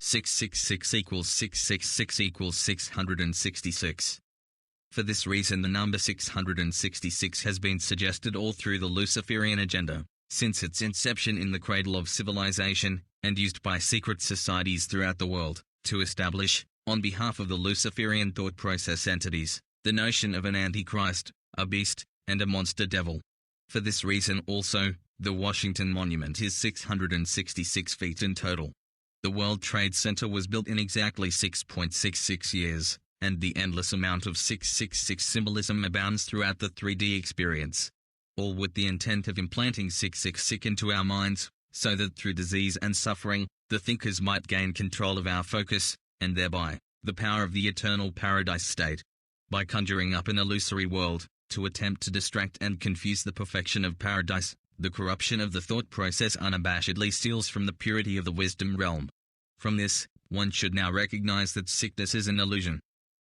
666 equals 666 equals 666. For this reason the number 666 has been suggested all through the Luciferian agenda, since its inception in the cradle of civilization, and used by secret societies throughout the world, to establish, on behalf of the Luciferian thought process entities, the notion of an antichrist, a beast, and a monster devil. For this reason also, the Washington Monument is 666 feet in total. The World Trade Center was built in exactly 6.66 years, and the endless amount of 666 symbolism abounds throughout the 3D experience. All with the intent of implanting 666 into our minds, so that through disease and suffering, the thinkers might gain control of our focus, and thereby, the power of the eternal paradise state. By conjuring up an illusory world, to attempt to distract and confuse the perfection of paradise, the corruption of the thought process unabashedly steals from the purity of the wisdom realm. From this, one should now recognize that sickness is an illusion.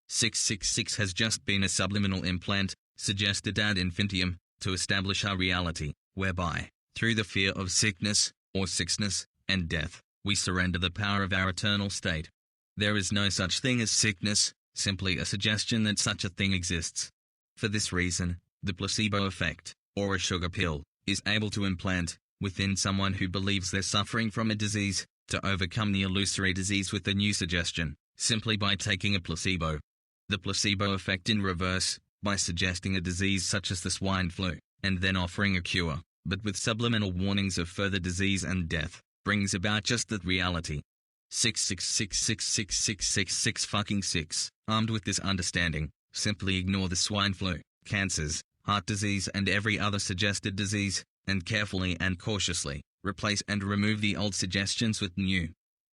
666 has just been a subliminal implant, suggested ad infinitum, to establish our reality, whereby, through the fear of sickness, or sickness, and death, we surrender the power of our eternal state. There is no such thing as sickness, simply a suggestion that such a thing exists. For this reason, the placebo effect, or a sugar pill, is able to implant, within someone who believes they're suffering from a disease, to overcome the illusory disease with a new suggestion, simply by taking a placebo. The placebo effect in reverse, by suggesting a disease such as the swine flu, and then offering a cure, but with subliminal warnings of further disease and death, brings about just that reality. 666666666. Armed with this understanding, simply ignore the swine flu, cancers, heart disease and every other suggested disease, and carefully and cautiously, replace and remove the old suggestions with new.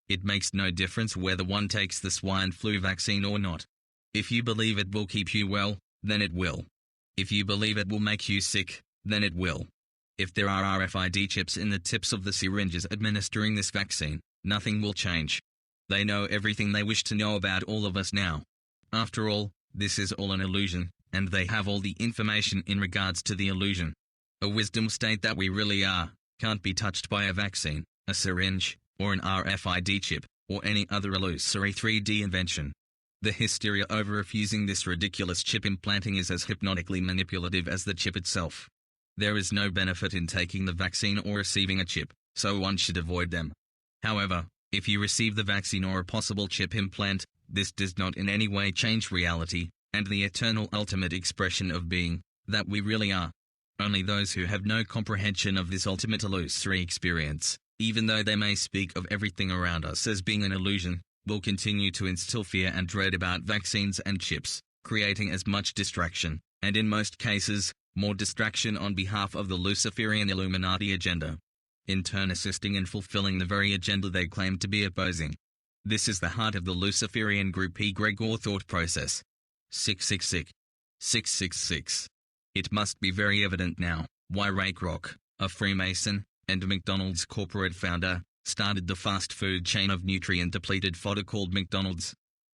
It makes no difference whether one takes the swine flu vaccine or not. If you believe it will keep you well, then it will. If you believe it will make you sick, then it will. If there are RFID chips in the tips of the syringes administering this vaccine, nothing will change. They know everything they wish to know about all of us now. After all, this is all an illusion, and they have all the information in regards to the illusion. A wisdom state that we really are, can't be touched by a vaccine, a syringe, or an RFID chip, or any other illusory 3D invention. The hysteria over refusing this ridiculous chip implanting is as hypnotically manipulative as the chip itself. There is no benefit in taking the vaccine or receiving a chip, so one should avoid them. However, if you receive the vaccine or a possible chip implant, this does not in any way change reality, and the eternal ultimate expression of being, that we really are. Only those who have no comprehension of this ultimate illusory experience, even though they may speak of everything around us as being an illusion, will continue to instill fear and dread about vaccines and chips, creating as much distraction, and in most cases, more distraction on behalf of the Luciferian Illuminati agenda, in turn assisting in fulfilling the very agenda they claim to be opposing. This is the heart of the Luciferian group egregore thought process. 666. 666. It must be very evident now, why Ray Kroc, a Freemason, and McDonald's corporate founder, started the fast food chain of nutrient-depleted fodder called McDonald's.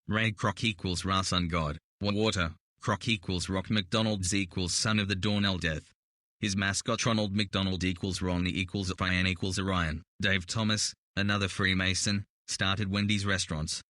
Ray Kroc equals Ra Sun God, Water, Kroc equals Rock, McDonald's equals Son of the Dawn El Death. His mascot Ronald McDonald equals Ronnie equals Orion equals Orion. Dave Thomas, another Freemason, started Wendy's restaurants.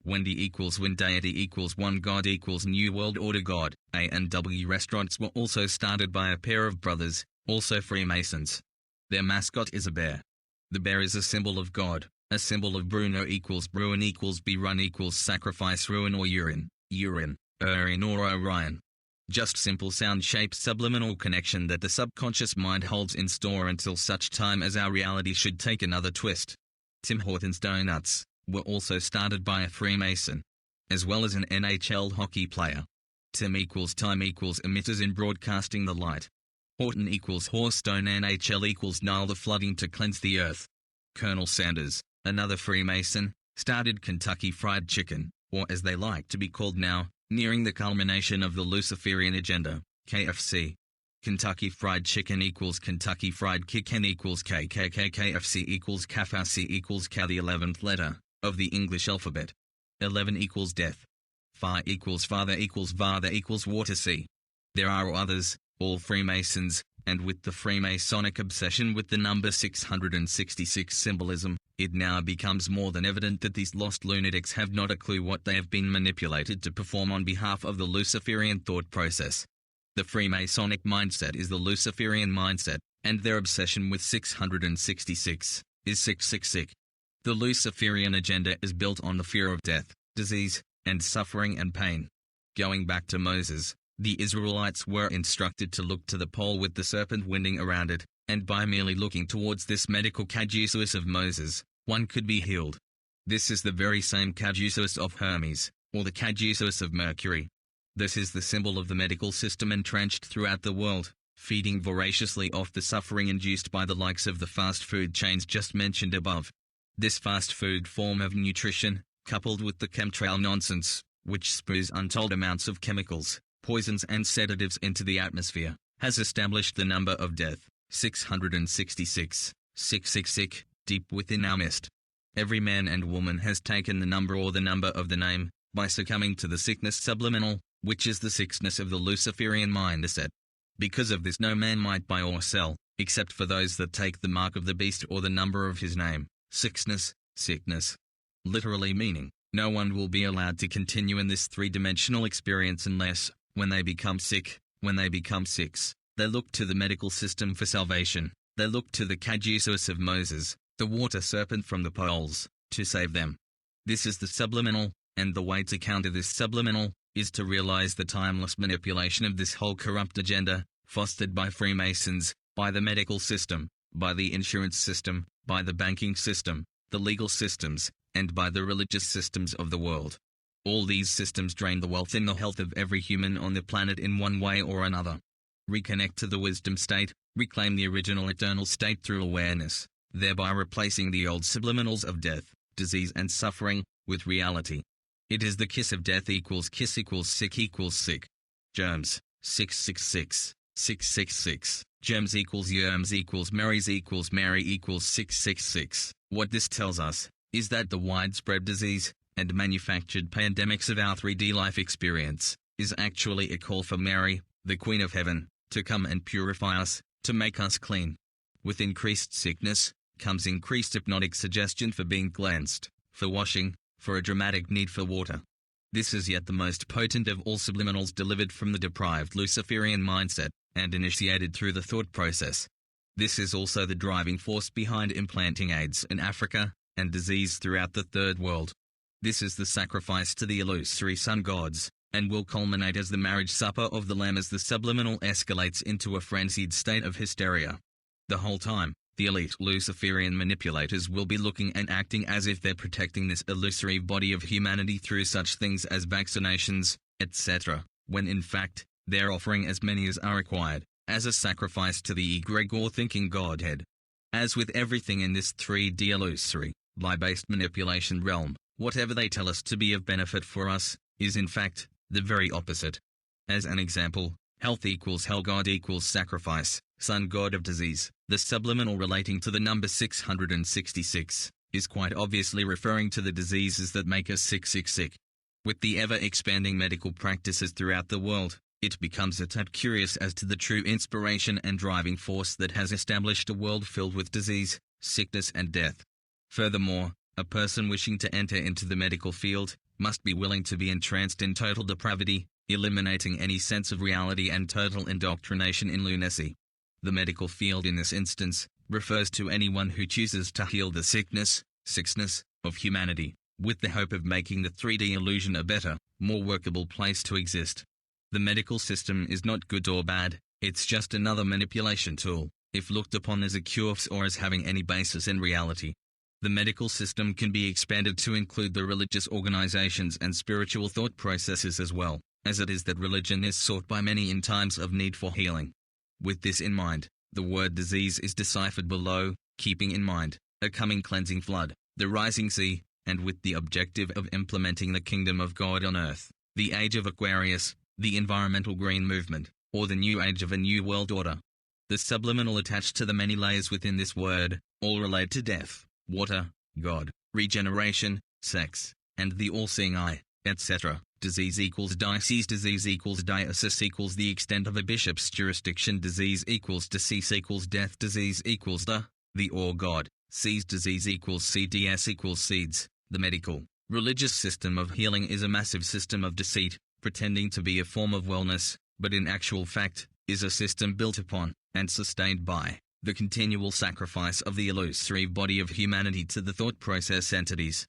Wendy equals Win, Deity equals One, God equals New World Order God. A&W restaurants were also started by a pair of brothers, also Freemasons. Their mascot is a bear. The bear is a symbol of God, a symbol of Bruno equals Bruin equals Run equals sacrifice, ruin or urine, Urin or Orion. Just simple sound-shaped subliminal connection that the subconscious mind holds in store until such time as our reality should take another twist. Tim Hortons Donuts were also started by a Freemason, as well as an NHL hockey player. Tim equals time equals emitters in broadcasting the light. Horton equals Horstone, NHL equals Nile, the flooding to cleanse the earth. Colonel Sanders, another Freemason, started Kentucky Fried Chicken, or as they like to be called now, nearing the culmination of the Luciferian agenda, KFC. Kentucky Fried Chicken equals Kentucky Fried Chicken equals KKK. KFC equals KFC equals K, the 11th letter of the English alphabet. 11 equals death. Fi equals father equals water sea. There are others, all Freemasons, and with the Freemasonic obsession with the number 666 symbolism, it now becomes more than evident that these lost lunatics have not a clue what they have been manipulated to perform on behalf of the Luciferian thought process. The Freemasonic mindset is the Luciferian mindset, and their obsession with 666 is 666. The Luciferian agenda is built on the fear of death, disease, and suffering and pain. Going back to Moses, the Israelites were instructed to look to the pole with the serpent winding around it, and by merely looking towards this medical caduceus of Moses, one could be healed. This is the very same caduceus of Hermes, or the caduceus of Mercury. This is the symbol of the medical system entrenched throughout the world, feeding voraciously off the suffering induced by the likes of the fast food chains just mentioned above. This fast food form of nutrition, coupled with the chemtrail nonsense, which spews untold amounts of chemicals, poisons and sedatives into the atmosphere, has established the number of death, 666, 666, deep within our midst. Every man and woman has taken the number or the number of the name, by succumbing to the sickness subliminal, which is the sickness of the Luciferian mindset. Because of this no man might buy or sell, except for those that take the mark of the beast or the number of his name, sickness, sickness. Literally meaning, no one will be allowed to continue in this three-dimensional experience unless, when they become sick, they look to the medical system for salvation. They look to the caduceus of Moses, the water serpent from the poles, to save them. This is the subliminal, and the way to counter this subliminal is to realize the timeless manipulation of this whole corrupt agenda, fostered by Freemasons, by the medical system, by the insurance system, by the banking system, the legal systems, and by the religious systems of the world. All these systems drain the wealth and the health of every human on the planet in one way or another. Reconnect to the wisdom state, reclaim the original eternal state through awareness, thereby replacing the old subliminals of death, disease and suffering, with reality. It is the kiss of death equals kiss equals sick. Germs, 666, 666. Germs equals yerms equals Marys equals Mary equals 666. What this tells us is that the widespread disease and manufactured pandemics of our 3D life experience is actually a call for Mary, the Queen of Heaven, to come and purify us, to make us clean. With increased sickness comes increased hypnotic suggestion for being cleansed, for washing, for a dramatic need for water. This is yet the most potent of all subliminals delivered from the deprived Luciferian mindset, and initiated through the thought process. This is also the driving force behind implanting AIDS in Africa, and disease throughout the Third World. This is the sacrifice to the illusory sun gods, and will culminate as the marriage supper of the Lamb as the subliminal escalates into a frenzied state of hysteria. The whole time, the elite Luciferian manipulators will be looking and acting as if they're protecting this illusory body of humanity through such things as vaccinations, etc., when in fact, they're offering as many as are required, as a sacrifice to the egregore-thinking Godhead. As with everything in this 3D illusory, lie-based manipulation realm, whatever they tell us to be of benefit for us, is in fact, the very opposite. As an example, health equals hell, God equals sacrifice, sun god of disease. The subliminal relating to the number 666 is quite obviously referring to the diseases that make us sick. With the ever-expanding medical practices throughout the world, it becomes a tad curious as to the true inspiration and driving force that has established a world filled with disease, sickness and death. Furthermore, a person wishing to enter into the medical field must be willing to be entranced in total depravity, eliminating any sense of reality and total indoctrination in lunacy. The medical field in this instance refers to anyone who chooses to heal the sickness of humanity, with the hope of making the 3D illusion a better, more workable place to exist. The medical system is not good or bad, it's just another manipulation tool, if looked upon as a cure or as having any basis in reality. The medical system can be expanded to include the religious organizations and spiritual thought processes as well, as it is that religion is sought by many in times of need for healing. With this in mind, the word disease is deciphered below, keeping in mind a coming cleansing flood, the rising sea, and with the objective of implementing the kingdom of God on earth, the age of Aquarius, the environmental green movement, or the new age of a new world order. The subliminal attached to the many layers within this word, all relate to death, water, God, regeneration, sex, and the all-seeing eye, etc., disease equals disease, disease equals diocese equals the extent of a bishop's jurisdiction, disease equals decease equals death, disease equals the or God, seeds, disease equals CDS equals seeds. The medical, religious system of healing is a massive system of deceit, pretending to be a form of wellness, but in actual fact, is a system built upon, and sustained by, the continual sacrifice of the illusory body of humanity to the thought process entities,